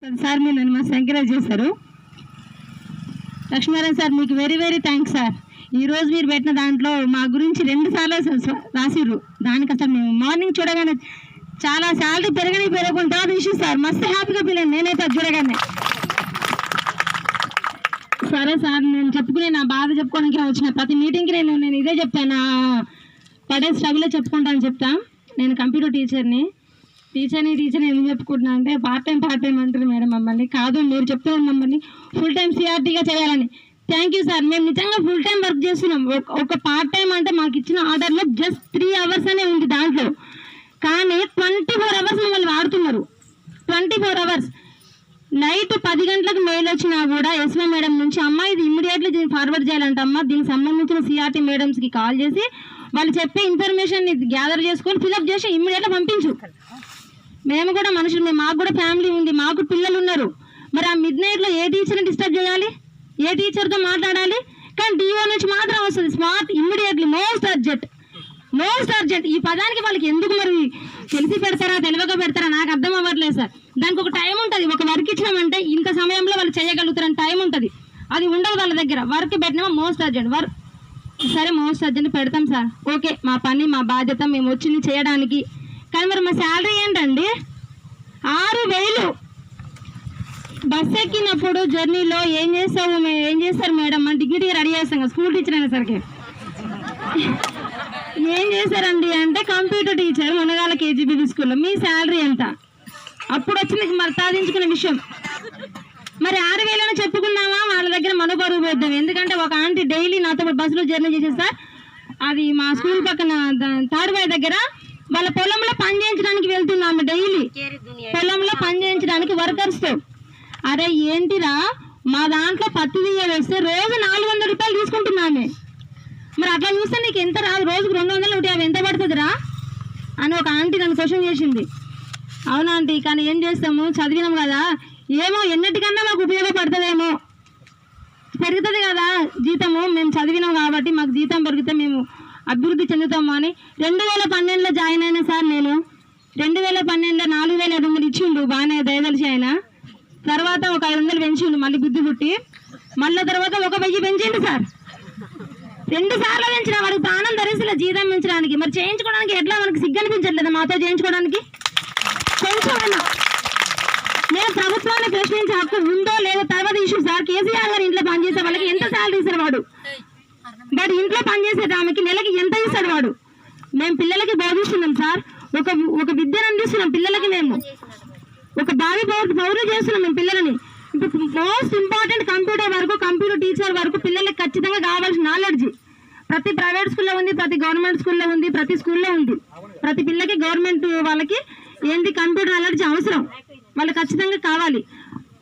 Sir మీరు నన్ను మస్తు ఎంకరేజ్ చేశారు. లక్ష్మీనారాయణ సార్ మీకు వెరీ వెరీ థ్యాంక్స్ సార్. ఈరోజు మీరు పెట్టిన దాంట్లో మా గురించి 2 సార్లు రాసిర్రు. దానికి అసలు మేము మార్నింగ్ చూడగానే చాలా శాలరీ పెరగకుండా ఇష్యూ సార్ మస్తు హ్యాపీగా ఫీల్ అయ్యాను నేనైతే అది చూడగానే. సరే సార్ నేను చెప్పుకునే నా బాధ చెప్పుకోవడానికి వచ్చిన ప్రతి మీటింగ్కి నేను ఇదే చెప్తాను, నా పడే స్ట్రగులే చెప్పుకుంటాను చెప్తా. నేను కంప్యూటర్ టీచర్ని ఎందుకు చెప్పుకుంటున్నా అంటే పార్ట్ టైం అంటారు మేడం మమ్మల్ని. కాదు మీరు చెప్తున్నారు మమ్మల్ని ఫుల్ టైం సిఆర్టీగా చేయాలని. Thank you sir. మేము నిజంగా ఫుల్ టైం వర్క్ చేస్తున్నాం. ఒక పార్ట్ టైం అంటే మాకు ఇచ్చిన ఆర్డర్లో జస్ట్ 3 hours అనే ఉంది దాంట్లో, కానీ 24 hours మమ్మల్ని వాడుతున్నారు. 24 hours. నైట్ 10 గంటలకు మెయిల్ వచ్చినా కూడా ఎస్వై మేడం నుంచి అమ్మ ఇది ఇమ్మీడియట్లీ ఫార్వర్డ్ చేయాలంట అమ్మ, దీనికి సంబంధించిన సిఆర్టీ మేడమ్స్కి కాల్ చేసి వాళ్ళు చెప్పే ఇన్ఫర్మేషన్ గ్యాదర్ చేసుకొని ఫిలప్ చేసి ఇమ్మీడియట్గా పంపించు. మేము కూడా మనుషులు, మాకు కూడా ఫ్యామిలీ ఉంది, మాకు పిల్లలు ఉన్నారు. మరి ఆ మిడ్ నైట్లో ఏ టీచర్ని డిస్టర్బ్ చేయాలి, ఏ టీచర్తో మాట్లాడాలి? కానీ డిఓ నుంచి మాత్రం వస్తుంది స్మార్ట్ ఇమ్మీడియట్లీ మోస్ట్ అర్జెంట్. ఈ పదానికి వాళ్ళకి ఎందుకు మరి తెలిసి పెడతారా తెలియక పెడతారా నాకు అర్థం అవ్వట్లేదు సార్. దానికి ఒక టైం ఉంటుంది. ఒక వర్క్ ఇచ్చినామంటే ఇంత సమయంలో వాళ్ళు చేయగలుగుతారని టైం ఉంటుంది, అది ఉండదు వాళ్ళ దగ్గర. వర్క్ పెట్టినామా మోస్ట్ అర్జెంట్ వర్క్, సరే మోస్ట్ అర్జెంట్ పెడతాం సార్, ఓకే మా పని మా బాధ్యత మేము వచ్చింది చేయడానికి. కానీ మరి మా శాలరీ ఏంటండి 6,000. బస్ ఎక్కినప్పుడు జర్నీలో ఏం చేస్తారు మేడం అని డిగ్నిటీగా రెడీ చేస్తాం కదా, స్కూల్ టీచర్ అయినా సరికి ఏం చేశారండి అంటే కంప్యూటర్ టీచర్ మునగాల కేజీబీ స్కూల్లో మీ శాలరీ ఎంత? అప్పుడు వచ్చింది మరి సాధించుకునే విషయం. మరి 6,000 చెప్పుకున్నామా వాళ్ళ దగ్గర మనబరువు పోద్దాం. ఎందుకంటే ఒక ఆంటీ డైలీ నాతో బస్సులో జర్నీ చేసేది సార్. అది మా స్కూల్ పక్కన తాడుబాయి దగ్గర వాళ్ళ పొలంలో పని చేయించడానికి వెళ్తున్నాము. డైలీ పొలంలో పని చేయించడానికి వర్కర్స్తో. అరే ఏంటిరా మా దాంట్లో పత్తి దియ్య వేస్తే రోజు 400 రూపాయలు తీసుకుంటున్నామే. మరి అట్లా చూస్తే నీకు ఎంత రాదు, రోజుకు 250 ఎంత పడుతుందిరా అని ఒక ఆంటీ నన్ను క్వశ్చన్ చేసింది. అవునా ఆంటీ, కానీ ఏం చేస్తాము చదివినాం కదా, ఏమో ఎన్నటికన్నా మాకు ఉపయోగపడుతుందేమో, పెరుగుతుంది కదా జీతము, మేము చదివినాం కాబట్టి మాకు జీతం పెరిగితే మేము అభివృద్ధి చెందుతాము అని 2012లో జాయిన్ అయినా సార్. నేను 2012లో 4,500 ఇచ్చిండు బాగానే దయదలిచి ఆయన. తర్వాత ఒక 500 పెంచిండు మళ్ళీ బుద్ధి పుట్టి, మళ్ళీ తర్వాత 1,000 పెంచిండు సార్. 2 సార్లు పెంచిన వాడికి ప్రాణం ధరిస్తున్న జీతం పెంచడానికి. మరి చేయించుకోవడానికి ఎట్లా మనకి సిగ్గు అనిపించట్లేదు మాతో చేయించుకోవడానికి? పెంచుకోవాలా నేను ప్రభుత్వాన్ని ప్రశ్నించే హక్కు ఉందో లేదో తర్వాత ఇష్యూ సార్. కేసీఆర్ గారు ఇంట్లో పనిచేసే వాళ్ళకి ఎంత శాలరీ ఇస్తారు వాడు ఇంట్లో పనిచేసే ఆమెకి నెలకి ఎంత ఇస్తాడు వాడు? మేము పిల్లలకి బోధిస్తున్నాం సార్, ఒక విద్యను అందిస్తున్నాం పిల్లలకి. మేము ఒక భావి పౌరులు చేస్తున్నాం మేము పిల్లలని. ఇప్పుడు మోస్ట్ ఇంపార్టెంట్ కంప్యూటర్ టీచర్ వరకు పిల్లలకి ఖచ్చితంగా కావాల్సిన నాలెడ్జ్ ప్రతి ప్రైవేట్ స్కూల్లో ఉంది, ప్రతి గవర్నమెంట్ స్కూల్లో ఉంది, ప్రతి స్కూల్లో ఉంది. ప్రతి పిల్లకి గవర్నమెంట్ వాళ్ళకి ఏంటి కంప్యూటర్ నాలెడ్జ్ అవసరం, వాళ్ళకి ఖచ్చితంగా కావాలి.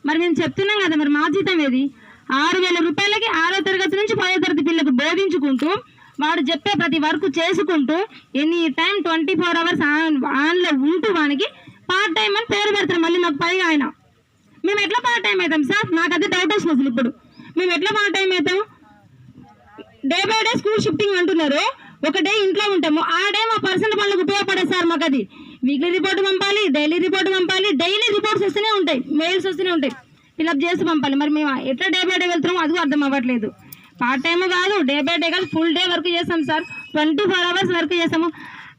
మరి మేము చెప్తున్నాం కదా, మరి మా జీతం ఏది? 6,000 రూపాయలకి 6వ తరగతి నుంచి 10వ తరగతి పిల్లలకు బోధించుకుంటూ వాడు చెప్పే ప్రతి వర్క్ చేసుకుంటూ ఎనీ టైం 24 hours ఆన్లో ఉంటూ వానికి పార్ట్ టైం అని పేరు పెడతారు. మళ్ళీ మాకు పైగా ఆయన మేము ఎట్లా పార్ట్ టైం అవుతాం సార్? నాకు అదే డౌట్ వస్తుంది అసలు. ఇప్పుడు మేము ఎట్లా పార్ట్ టైం అవుతాము? Day by day school shifting అంటున్నారు, ఒక డే ఇంట్లో ఉంటాము, ఆ డే మా పర్సనల్ పనులకు ఉపయోగపడేది సార్. మాకు అది వీక్లీ రిపోర్ట్ పంపాలి, డైలీ రిపోర్ట్ పంపాలి, డైలీ రిపోర్ట్స్ వస్తూనే ఉంటాయి, మెయిల్స్ వస్తూనే ఉంటాయి, ఫిల్అప్ చేసి పంపాలి. మరి మేము ఎట్లా డే బై డే వెళ్తున్నామో అది అర్థం అవ్వట్లేదు. పార్ట్ టైమ్ కాదు, డే బై డే కాదు, ఫుల్ డే వర్క్ చేస్తాం సార్. 24 hours వర్క్ చేస్తాము.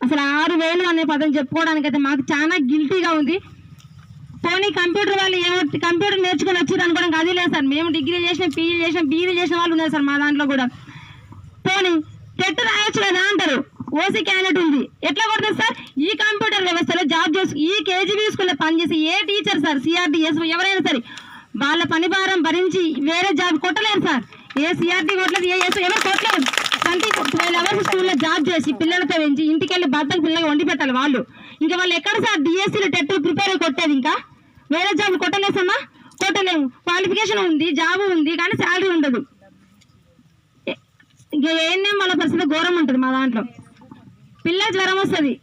అసలు 6,000 అనే పదం చెప్పుకోవడానికి అయితే మాకు చాలా గిల్టీగా ఉంది. పోనీ కంప్యూటర్ వాళ్ళు కంప్యూటర్ నేర్చుకొని వచ్చారు అనుకోవడానికి అది లేదు సార్. మేము డిగ్రీ చేసినాం, పీజీ చేసినాం, బీఈడీ చేసిన వాళ్ళు ఉన్నారు సార్ మా దాంట్లో కూడా. పోనీ టెట్ రాయొచ్చు కదా అంటారు, ఓసీ క్యాండిడేట్ ఉంది, ఎట్లా కొడుతుంది సార్? ఈ కంప్యూటర్ వ్యవస్థలో జాబ్ చేసి ఈ కేజీబీ స్కూల్లో పనిచేసి ఏ టీచర్ సార్, సిఆర్టీ ఎవరైనా సరే వాళ్ళ పని భారం భరించి వేరే జాబ్ కొట్టలేరు సార్. ఏ సిఆర్టీ కొట్టలేదు, ఏ ఎస్ ఎవరు కొట్టలేదు. 12 hours స్కూల్లో జాబ్ చేసి పిల్లలతో పెంచి ఇంటికి వెళ్ళి భర్తకు పిల్లలు వండి పెట్టాలి వాళ్ళు. ఇంకా వాళ్ళు ఎక్కడ సార్ డిఎస్సీలో టెట్ ప్రిపేర్ కొట్టేది? ఇంకా వేరే జాబ్ కొట్టలేసమ్మా, కొట్టలేము. క్వాలిఫికేషన్ ఉంది, జాబ్ ఉంది, కానీ శాలరీ ఉండదు. ఇంకా ఏం వాళ్ళ పరిస్థితి ఘోరం ఉంటుంది మా దాంట్లో. పిల్ల జ్వరం వస్తుంది,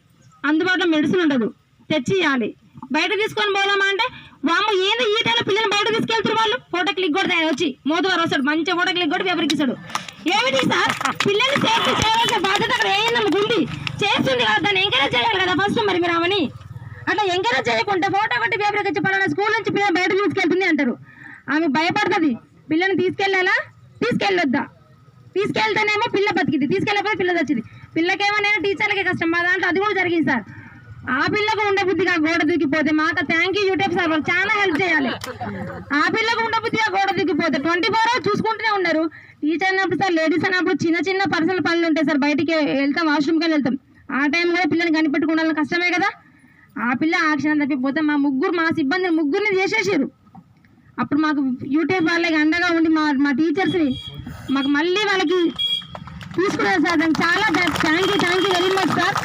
అందుబాటులో మెడిసిన్ ఉండదు, తెచ్చి ఇవ్వాలి. బయట తీసుకొని పోదామా అంటే వామ్మ ఏంది ఈ టైంలో పిల్లలు బయట తీసుకెళ్తారు వాళ్ళు. ఫోటో క్లిక్ కొడితే ఆయన వచ్చి మోతువారు వస్తాడు, మంచిగా ఫోటో క్లిక్ కొట్టి పేపర్కి ఇస్తాడు. ఏమిటి సార్ పిల్లల్ని సేఫ్టీ చేయవలసిన బాధ్యత అక్కడ ఏం నమ్మకు ఉంది, చేస్తుంది కదా, దాన్ని ఎంకరేజ్ చేయాలి కదా ఫస్ట్. మరి మీరు ఆమెని అట్లా ఎంకరేజ్ చేయకుండా ఫోటో కొట్టి పేపర్ వచ్చి పలానా స్కూల్ నుంచి పిల్లలు బయట తీసుకెళ్తుంది అంటారు. ఆమె భయపడుతుంది. పిల్లని తీసుకెళ్ళాలా తీసుకెళ్ళొద్దా? తీసుకెళ్తేనేమో పిల్ల బతికింది, తీసుకెళ్ళకపోతే పిల్ల వచ్చింది. పిల్లకేమో టీచర్లకే కష్టం. మా దాంట్లో అది కూడా జరిగింది సార్. ఆ పిల్లకు ఉండబుద్ధిగా గోడ దూకిపోతే మాకు థ్యాంక్ యూ యూట్యూబ్ సార్, వాళ్ళు చాలా హెల్ప్ చేయాలి. ఆ పిల్లకు ఉండబుద్ధిగా గోడ దూకిపోతే 24 hours చూసుకుంటూనే ఉన్నారు. టీచర్ అన్నప్పుడు సార్, లేడీస్ అన్నప్పుడు చిన్న చిన్న పర్సనల్ పనులు ఉంటాయి సార్, బయటికి వెళ్తాం, వాష్రూమ్కి వెళ్తాం. ఆ టైం కూడా పిల్లని కనిపెట్టుకోవడానికి కష్టమే కదా. ఆ పిల్ల యాక్షన్ తప్పిపోతే మా సిబ్బంది ముగ్గురిని చేసేసారు. అప్పుడు మాకు యూట్యూబ్ వాళ్ళకి అండగా ఉండి మా టీచర్స్ని మాకు మళ్ళీ వాళ్ళకి తీసుకున్నారు సార్. దానికి చాలా thank you very much sir.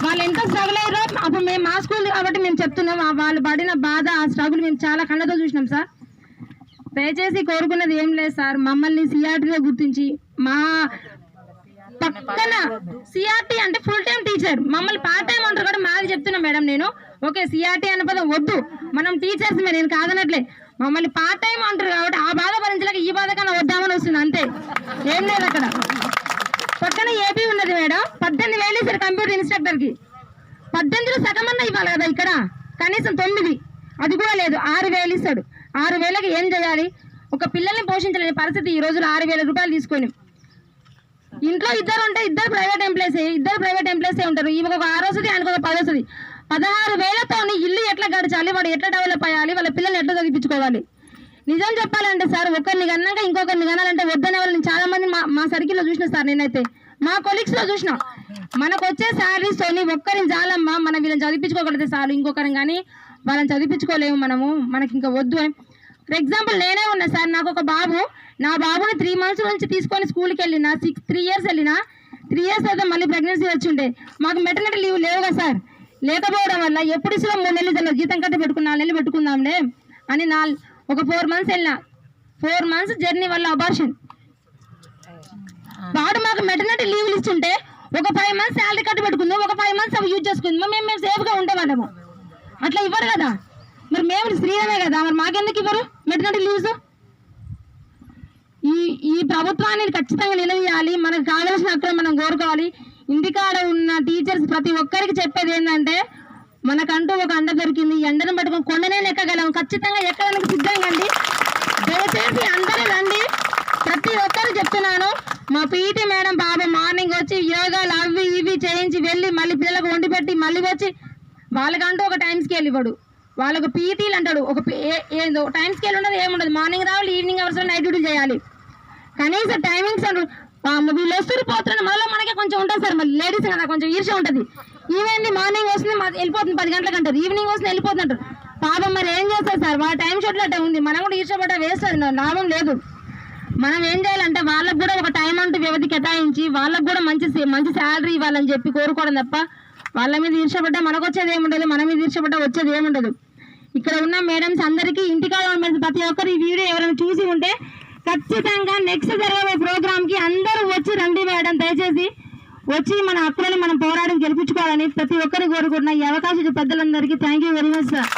వాళ్ళు ఎంత స్ట్రగుల్ అయ్యారో అప్పుడు మేము మా స్కూల్ కాబట్టి మేము చెప్తున్నాం. వాళ్ళు పడిన బాధ, ఆ స్ట్రగుల్ మేము చాలా కళ్ళతో చూసినాం సార్. దయచేసి కోరుకున్నది ఏం లేదు సార్, మమ్మల్ని సిఆర్టీలో గుర్తించి మా పక్కన సిఆర్టీ అంటే ఫుల్ టైం టీచర్, మమ్మల్ని పార్ట్ టైం అంటారు కూడా మాది చెప్తున్నా మేడం నేను. ఓకే, సిఆర్టీ అనే పదం వద్దు, మనం టీచర్స్ మీరు, నేను కాదనట్లే. మమ్మల్ని పార్ట్ టైం అంటారు కాబట్టి ఆ బాధ భరించలేక ఈ బాధ కన్నా వద్దామని వస్తుంది, అంతే, ఏం లేదు. అక్కడ పక్కన ఏపీ ఉన్నది మేడం, 18,000 ఇస్తారు కంప్యూటర్ ఇన్స్ట్రక్టర్కి. 18లో సగం అన్న ఇవ్వాలి కదా, ఇక్కడ కనీసం 9, అది కూడా లేదు. 6,000 ఇస్తాడు. 6,000కి ఏం చేయాలి? ఒక పిల్లల్ని పోషించలేని పరిస్థితి ఈ రోజులు. 6,000 రూపాయలు తీసుకొని ఇంట్లో ఇద్దరు ఉంటే ఇద్దరు ప్రైవేట్ ఎంప్లాయీసే ఉంటారు. ఈమెకు ఒక 6 వస్తుంది, ఆయనకు ఒక 10 వస్తుంది. 16,000తో ఇల్లు ఎట్లా గడచాలి, వాడు ఎట్లా డెవలప్ అయ్యాలి, వాళ్ళ పిల్లల్ని ఎట్లా చదివించుకోవాలి? నిజం చెప్పాలంటే సార్, ఒకరిని కన్నాక ఇంకొకరిని కనాలంటే వద్దనే వాళ్ళని చాలా మంది మా సర్కిల్లో చూసిన సార్. నేనైతే మా కొలీగ్స్ లో చూసిన, మనకు వచ్చే శాలరీస్ తోని ఒక్కరిని చాలమ్మా, మనం వీళ్ళని చదివించుకోగలిగితే చాలు, ఇంకొకరిని కానీ వాళ్ళని చదివించుకోలేము మనము, మనకి ఇంకా వద్దు అని. ఫర్ ఎగ్జాంపుల్ నేనే ఉన్నా సార్, నాకు ఒక బాబు, నా బాబుని 3 months నుంచి తీసుకొని స్కూల్కి వెళ్ళిన, 3 years వెళ్ళిన. 3 years అయితే మళ్ళీ ప్రెగ్నెన్సీ వచ్చిండే. మాకు మెటర్నిటీ లీవ్ లేవు కదా సార్, లేకపోవడం వల్ల ఎప్పుడు ఇచ్చినా 3 నెలలు జీతం కట్టి పెట్టుకుని 4 నెలలు పెట్టుకుందాంలే అని ఒక 4 months వెళ్ళిన. 4 months జర్నీ వల్ల అబార్షన్. వాడు మాకు మెటర్నిటీ లీవ్లు ఇస్తుంటే ఒక 5 months శాలరీ కట్టి పెట్టుకుందాం, ఒక 5 months అవి యూజ్ చేసుకుందాం, మేము సేఫ్గా ఉండేవాళ్ళము. అట్లా ఇవ్వరు కదా, మరి మేము స్త్రీలమే కదా, మరి మాకెందుకు ఇవ్వరు మెటర్నిటీ లీవ్స్? ఈ ప్రభుత్వాన్ని ఖచ్చితంగా నిలదీయాలి. మనకు కావాల్సిన హక్కులు మనం కోరుకోవాలి. ఇంటికాడ ఉన్న టీచర్స్ ప్రతి ఒక్కరికి చెప్పేది ఏంటంటే, మనకంటూ ఒక అండ దొరికింది, ఈ ఎండను పట్టుకొని కొండనే ఎక్కగలం, ఖచ్చితంగా ఎక్కడానికి సిద్ధంగా అండి. దయచేసి అందరూ రండి, ప్రతి ఒక్కరు చెప్తున్నాను. మా పీటీ మేడం బాబు మార్నింగ్ వచ్చి యోగాలు అవి ఇవి చేయించి వెళ్ళి మళ్ళీ పిల్లలకు వండి పెట్టి మళ్ళీ వచ్చి, వాళ్ళకంటూ ఒక టైం స్కేల్ ఇవ్వడు, వాళ్ళకు పీటీలు అంటాడు. ఒక ఏదో టైం స్కేల్ ఉండదు, ఏముండదు. మార్నింగ్ రావాలి, ఈవినింగ్ అవర్స్లో నైట్ డ్యూటీ చేయాలి. కనీసం టైమింగ్స్ అంటారు. వీళ్ళు వస్తారు పోతున్నారు, మళ్ళీ మనకే కొంచెం ఉంటుంది సార్. మళ్ళీ లేడీస్ కదా కొంచెం ఈర్ష్య ఉంటుంది. ఈవెన్ మార్నింగ్ వస్తుంది వెళ్ళిపోతుంది, 10 గంటలకు అంటారు, ఈవినింగ్ వస్తుంది వెళ్ళిపోతుంది అంటారు. పాపం మరి ఏం చేస్తారు సార్, వాళ్ళ టైం షెడ్యూల్ అట్టే ఉంది. మనం కూడా ఈర్ష్యపడ్డ వేస్ట్, అది లాభం లేదు. మనం ఏం చేయాలంటే వాళ్ళకు కూడా ఒక టైం అంటూ వ్యవధి కేటాయించి వాళ్ళకు కూడా మంచి శాలరీ ఇవ్వాలని చెప్పి కోరుకోవడం తప్ప, వాళ్ళ మీద ఈర్ష్యపడ్డా మనకు వచ్చేది ఏముండదు, మన మీద ఈర్ష్యపడ్డా వచ్చేది ఏముండదు. ఇక్కడ ఉన్న మేడమ్స్ అందరికీ, ఇంటికాడ ఉన్న ప్రతి ఒక్కరు ఈ వీడియో ఎవరైనా చూసి ఉంటే ఖచ్చితంగా నెక్స్ట్ జరగబోయే ప్రోగ్రామ్కి అందరూ వచ్చి రండి మేడం. దయచేసి వచ్చి మన హక్కులను మనం పోరాటం గెలిపించుకోవాలని ప్రతి ఒక్కరికి కోరుకుంటున్నా. ఈ అవకాశం పెద్దలందరికీ thank you very much sir.